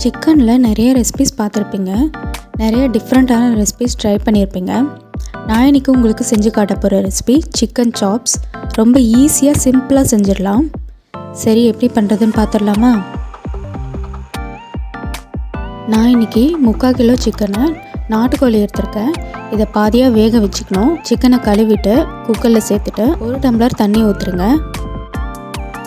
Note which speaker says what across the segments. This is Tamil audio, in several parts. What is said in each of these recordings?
Speaker 1: சிக்கனில் நிறைய ரெசிபிஸ் பார்த்துருப்பீங்க, நிறைய டிஃப்ரெண்ட்டான ரெசிபிஸ் ட்ரை பண்ணியிருப்பீங்க. நான் இன்றைக்கி உங்களுக்கு செஞ்சு காட்ட போகிற ரெசிபி சிக்கன் சாப்ஸ். ரொம்ப ஈஸியாக சிம்பிளாக செஞ்சிடலாம். சரி, எப்படி பண்ணுறதுன்னு பார்த்துடலாமா? நான் இன்றைக்கி 3/4 கிலோ சிக்கனை நாட்டுக்கோழி எடுத்திருக்கேன். இதை பாதியாக வேக வச்சுக்கணும். சிக்கனை கழுவிட்டு குக்கரில் சேர்த்துட்டு 1 டம்ளர் தண்ணி ஊற்றுருங்க.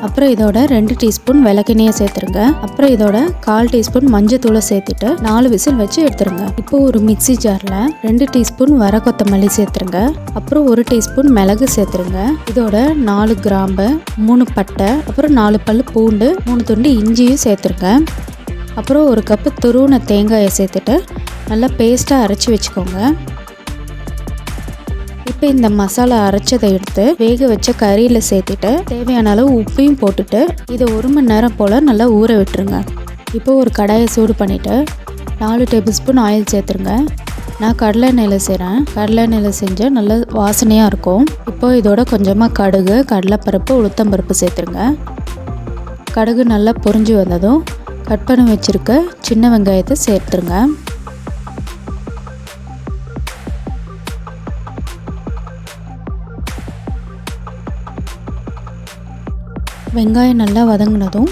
Speaker 1: அப்புறம் இதோட 2 டீஸ்பூன் விளக்கெண்ணெயை சேர்த்துருங்க. அப்புறம் இதோட 1/4 டீஸ்பூன் மஞ்சத்தூளை சேர்த்துட்டு 4 விசில் வச்சு எடுத்துருங்க. இப்போ ஒரு மிக்சி ஜாரில் 2 டீஸ்பூன் வர கொத்தமல்லி சேர்த்துருங்க. அப்புறம் 1 டீஸ்பூன் மிளகு சேர்த்துருங்க. இதோட 4 கிராம்பு, 3 பட்டை, அப்புறம் 4 பல் பூண்டு, 3 துண்டு இஞ்சியும் சேர்த்துருங்க. அப்புறம் 1 கப்பு துருவின தேங்காயை சேர்த்துட்டு நல்லா பேஸ்ட்டாக அரைச்சி வச்சுக்கோங்க. இப்போ இந்த மசாலா அரைச்சதை எடுத்து வேக வச்ச கறியில் சேர்த்துட்டு தேவையான அளவு உப்பையும் போட்டுட்டு இதை 1 மணி நேரம் போல் நல்லா ஊற விட்டுருங்க. இப்போ ஒரு கடாயை சூடு பண்ணிவிட்டு 4 டேபிள் ஸ்பூன் ஆயில் சேர்த்துருங்க. நான் கடலை எண்ணெயில் செய்கிறேன். கடலை எண்ணெயில் செஞ்சால் நல்ல வாசனையாக இருக்கும். இப்போ இதோட கொஞ்சமாக கடுகு, கடலைப்பருப்பு, உளுத்தம்பருப்பு சேர்த்துருங்க. கடுகு நல்லா பொரிஞ்சு வந்ததும் கட் பண்ணி வச்சுருக்க சின்ன வெங்காயத்தை சேர்த்துருங்க. வெங்காயம் நல்லா வதங்கினதும்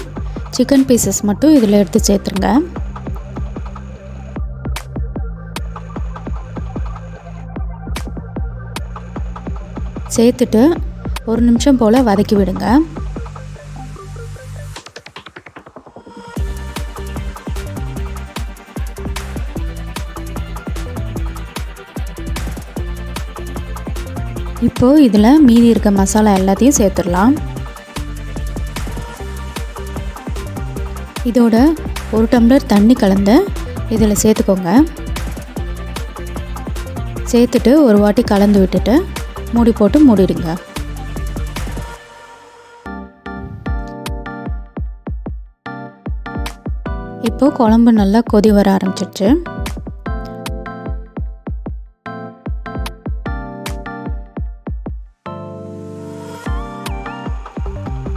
Speaker 1: சிக்கன் பீசஸ் மட்டும் இதில் எடுத்து சேர்த்துருங்க. சேர்த்துட்டு 1 நிமிஷம் போல் வதக்கி விடுங்க. இப்போது இதில் மீதி இருக்க மசாலா எல்லாத்தையும் சேர்த்துடலாம். இதோட 1 டம்ளர் தண்ணி கலந்து இதில் சேர்த்துக்கோங்க. சேர்த்துட்டு ஒரு வாட்டி கலந்து விட்டுட்டு மூடி போட்டு மூடிடுங்க. இப்போ குழம்பு நல்லா கொதி வர ஆரம்பிச்சிடுச்சு.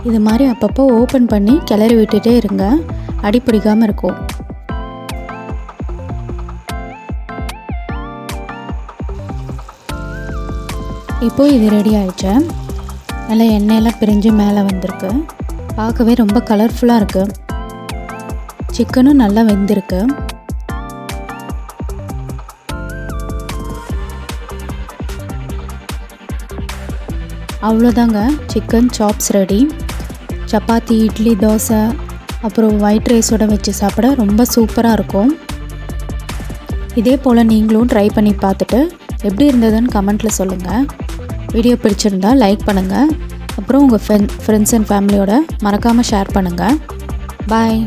Speaker 1: இது மாதிரி அப்பப்போ ஓப்பன் பண்ணி கிளறி விட்டுட்டே இருங்க, அடி பிடிக்காமல் இருக்கும். இப்போது இது ரெடி ஆயிடுச்சு. நல்லா எண்ணெயெல்லாம் பிரிஞ்சு மேலே வந்திருக்கு. பார்க்கவே ரொம்ப கலர்ஃபுல்லாக இருக்குது. சிக்கனும் நல்லா வெந்திருக்கு. அவ்வளோதாங்க, chicken chops ready. Chapati, idli, dosa, அப்புறம் ஒயிட் ரைஸோடு வச்சு சாப்பிட ரொம்ப சூப்பராக இருக்கும். இதே போல் நீங்களும் ட்ரை பண்ணி பார்த்துட்டு எப்படி இருந்ததுன்னு கமெண்ட்டில் சொல்லுங்கள். வீடியோ பிடிச்சிருந்தா லைக் பண்ணுங்கள். அப்புறம் உங்கள் ஃப்ரெண்ட்ஸ் அண்ட் ஃபேமிலியோட மறக்காமல் ஷேர் பண்ணுங்கள். பாய்.